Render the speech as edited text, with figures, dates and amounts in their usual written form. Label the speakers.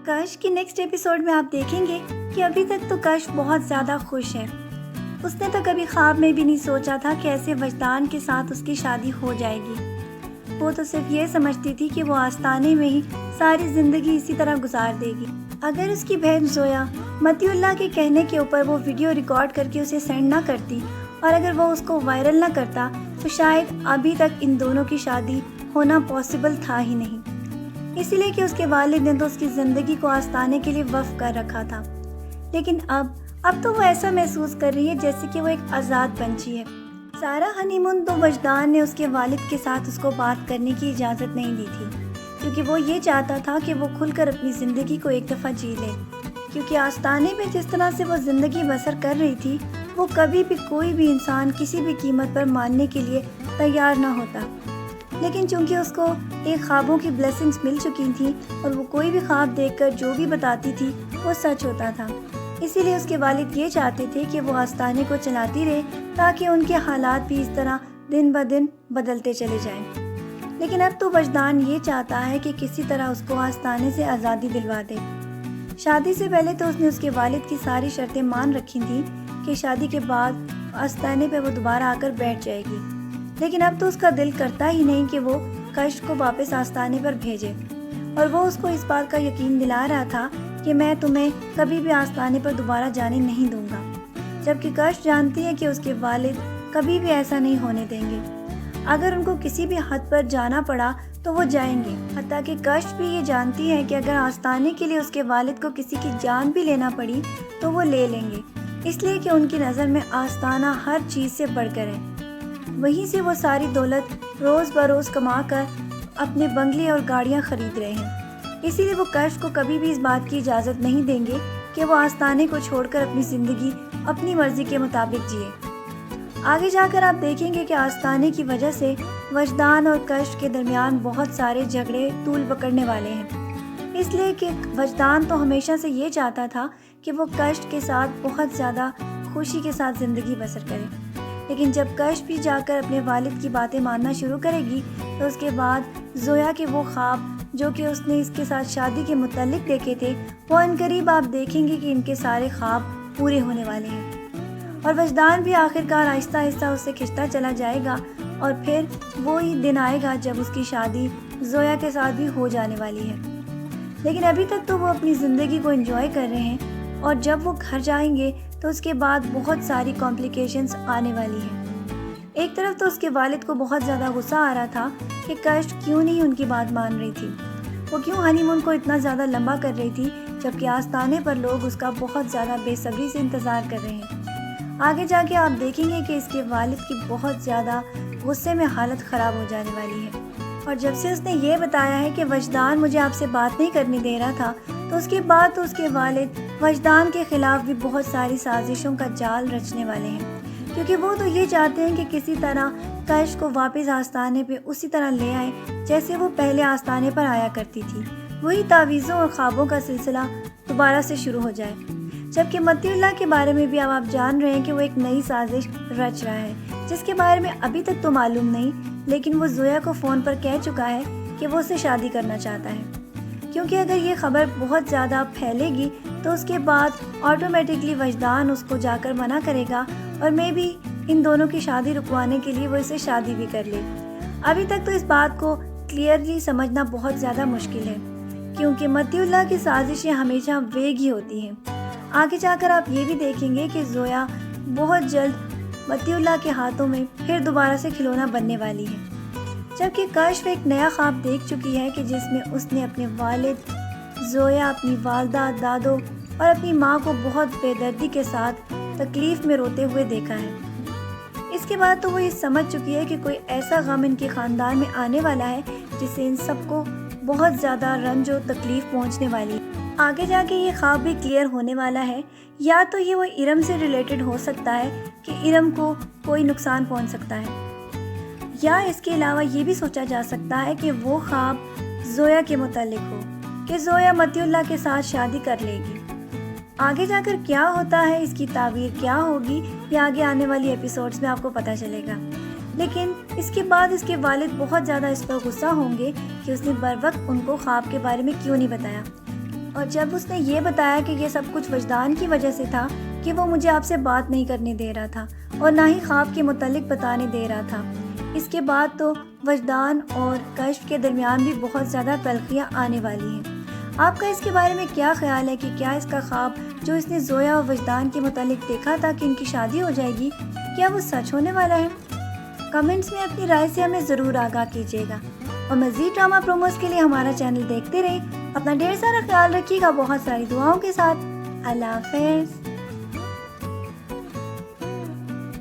Speaker 1: کش کی next episode میں آپ دیکھیں گے کہ ابھی تک تو کش بہت زیادہ خوش ہے۔ اس نے تو کبھی خواب میں بھی نہیں سوچا تھا کہ ایسے وجدان کے ساتھ اس کی شادی ہو جائے گی۔ وہ تو صرف یہ سمجھتی تھی کہ وہ آستانے میں ہی ساری زندگی اسی طرح گزار دے گی۔ اگر اس کی بہن زویا متی اللہ کے کہنے کے اوپر وہ ویڈیو ریکارڈ کر کے اسے سینڈ نہ کرتی اور اگر وہ اس کو وائرل نہ کرتا تو شاید ابھی تک ان دونوں کی شادی ہونا پاسبل تھا ہی نہیں، اسی لیے کہ اس کے والد نے تو اس کی زندگی کو آستانے کے لیے وقف کر رکھا تھا۔ لیکن اب تو وہ ایسا محسوس کر رہی ہے جیسے کہ وہ ایک آزاد بنچی ہے۔ سارا ہنی مون تو وجدان نے اس کے والد کے ساتھ اس کو بات کرنے کی اجازت نہیں دی تھی، کیونکہ وہ یہ چاہتا تھا کہ وہ کھل کر اپنی زندگی کو ایک دفعہ جی لے، کیونکہ آستانے میں جس طرح سے وہ زندگی بسر کر رہی تھی وہ کبھی بھی کوئی بھی انسان کسی بھی قیمت پر ماننے کے لیے تیار نہ ہوتا۔ لیکن چونکہ اس کو ایک خوابوں کی بلیسنگز مل چکی تھیں اور وہ کوئی بھی خواب دیکھ کر جو بھی بتاتی تھی وہ سچ ہوتا تھا، اسی لیے اس کے والد یہ چاہتے تھے کہ وہ آستانے کو چلاتی رہے تاکہ ان کے حالات بھی اس طرح دن بدن بدلتے چلے جائیں۔ لیکن اب تو وجدان یہ چاہتا ہے کہ کسی طرح اس کو آستانے سے آزادی دلوا دے۔ شادی سے پہلے تو اس نے اس کے والد کی ساری شرطیں مان رکھی تھیں کہ شادی کے بعد آستانے پہ وہ دوبارہ آ کر بیٹھ جائے گی، لیکن اب تو اس کا دل کرتا ہی نہیں کہ وہ کش کو واپس آستانے پر بھیجے، اور وہ اس کو اس بات کا یقین دلا رہا تھا کہ میں تمہیں کبھی بھی آستانے پر دوبارہ جانے نہیں دوں گا، جبکہ کش جانتی ہے کہ اس کے والد کبھی بھی ایسا نہیں ہونے دیں گے۔ اگر ان کو کسی بھی حد پر جانا پڑا تو وہ جائیں گے، حتیٰ کہ کش بھی یہ جانتی ہے کہ اگر آستانے کے لیے اس کے والد کو کسی کی جان بھی لینا پڑی تو وہ لے لیں گے، اس لیے کہ ان کی نظر میں آستانہ ہر چیز سے بڑھ کر ہے۔ وہیں سے وہ ساری دولت روز بروز کما کر اپنے بنگلے اور گاڑیاں خرید رہے ہیں، اسی لیے وہ کش کو کبھی بھی اس بات کی اجازت نہیں دیں گے کہ وہ آستانے کو چھوڑ کر اپنی زندگی اپنی مرضی کے مطابق جیے۔ آگے جا کر آپ دیکھیں گے کہ آستانے کی وجہ سے وجدان اور کش کے درمیان بہت سارے جھگڑے طول پکڑنے والے ہیں، اس لیے کہ وجدان تو ہمیشہ سے یہ چاہتا تھا کہ وہ کش کے ساتھ بہت زیادہ خوشی کے ساتھ زندگی بسر کرے، لیکن جب کش بھی جا کر اپنے والد کی باتیں ماننا شروع کرے گی تو اس کے بعد زویا کے وہ خواب جو کہ اس نے اس کے ساتھ شادی کے متعلق دیکھے تھے وہ عنقریب آپ دیکھیں گے کہ ان کے سارے خواب پورے ہونے والے ہیں، اور وجدان بھی آخرکار آہستہ آہستہ اسے کھنچتا چلا جائے گا، اور پھر وہی دن آئے گا جب اس کی شادی زویا کے ساتھ بھی ہو جانے والی ہے۔ لیکن ابھی تک تو وہ اپنی زندگی کو انجوائے کر رہے ہیں، اور جب وہ گھر جائیں گے تو اس کے بعد بہت ساری کمپلیکیشنز آنے والی ہیں۔ ایک طرف تو اس کے والد کو بہت زیادہ غصہ آ رہا تھا کہ کش کیوں نہیں ان کی بات مان رہی تھی، وہ کیوں ہنی مون کو اتنا زیادہ لمبا کر رہی تھی، جبکہ آستانے پر لوگ اس کا بہت زیادہ بے صبری سے انتظار کر رہے ہیں۔ آگے جا کے آپ دیکھیں گے کہ اس کے والد کی بہت زیادہ غصے میں حالت خراب ہو جانے والی ہے، اور جب سے اس نے یہ بتایا ہے کہ وجدان مجھے آپ سے بات نہیں کرنے دے رہا تھا تو اس کے بعد تو اس کے والد وجدان کے خلاف بھی بہت ساری سازشوں کا جال رچنے والے ہیں، کیونکہ وہ تو یہ چاہتے ہیں کہ کسی طرح کش کو واپس آستانے پہ اسی طرح لے آئیں جیسے وہ پہلے آستانے پر آیا کرتی تھی، وہی تعویذوں اور خوابوں کا سلسلہ دوبارہ سے شروع ہو جائے۔ جبکہ متی اللہ کے بارے میں بھی اب آپ جان رہے ہیں کہ وہ ایک نئی سازش رچ رہا ہے، جس کے بارے میں ابھی تک تو معلوم نہیں، لیکن وہ زویا کو فون پر کہہ چکا ہے کہ وہ اسے شادی کرنا چاہتا ہے، کیونکہ اگر یہ خبر بہت زیادہ پھیلے گی تو اس کے بعد آٹومیٹکلی وجدان اس کو جا کر منع کرے گا، اور میں بھی ان دونوں کی شادی رکوانے کے لیے وہ اسے شادی بھی کر لے۔ ابھی تک تو اس بات کو کلیئرلی سمجھنا بہت زیادہ مشکل ہے، کیونکہ متی اللہ کی سازشیں ہمیشہ ویگ ہی ہوتی ہیں۔ آگے جا کر آپ یہ بھی دیکھیں گے کہ زویا بہت جلد متی اللہ کے ہاتھوں میں پھر دوبارہ سے کھلونا بننے والی ہے، جبکہ کشف ایک نیا خواب دیکھ چکی ہے کہ جس میں اس نے اپنے والد، زویا، اپنی والدہ، دادو اور اپنی ماں کو بہت بے دردی کے ساتھ تکلیف میں روتے ہوئے دیکھا ہے۔ اس کے بعد تو وہ یہ سمجھ چکی ہے کہ کوئی ایسا غم ان کے خاندان میں آنے والا ہے جس سے ان سب کو بہت زیادہ رنج و تکلیف پہنچنے والی ہے۔ آگے جا کے یہ خواب بھی کلیئر ہونے والا ہے، یا تو یہ وہ ارم سے ریلیٹڈ ہو سکتا ہے کہ ارم کو کوئی نقصان پہنچ سکتا ہے، یا اس کے علاوہ یہ بھی سوچا جا سکتا ہے کہ وہ خواب زویا کے متعلق ہو کہ زویا متی اللہ کے ساتھ شادی کر لے گی۔ آگے جا کر کیا ہوتا ہے، اس کی تعبیر کیا ہوگی، یہ آگے آنے والی ایپیسوڈز میں آپ کو پتہ چلے گا۔ لیکن اس کے بعد اس کے والد بہت زیادہ اس پر غصہ ہوں گے کہ اس نے بر وقت ان کو خواب کے بارے میں کیوں نہیں بتایا، اور جب اس نے یہ بتایا کہ یہ سب کچھ وجدان کی وجہ سے تھا کہ وہ مجھے آپ سے بات نہیں کرنے دے رہا تھا اور نہ ہی خواب کے متعلق بتانے دے رہا تھا، اس کے بعد تو وجدان اور کشف کے درمیان بھی بہت زیادہ تلخیاں آنے والی ہیں۔ آپ کا اس کے بارے میں کیا خیال ہے کہ کیا اس کا خواب جو اس نے زویا اور وجدان کے متعلق دیکھا تھا کہ ان کی شادی ہو جائے گی، کیا وہ سچ ہونے والا ہے؟ کمنٹس میں اپنی رائے سے ہمیں ضرور آگاہ کیجیے گا، اور مزید ڈرامہ پروموز کے لیے ہمارا چینل دیکھتے رہیں۔ اپنا ڈھیر سارا خیال رکھیے گا، بہت ساری دعاؤں کے ساتھ۔ اللہ حافظ۔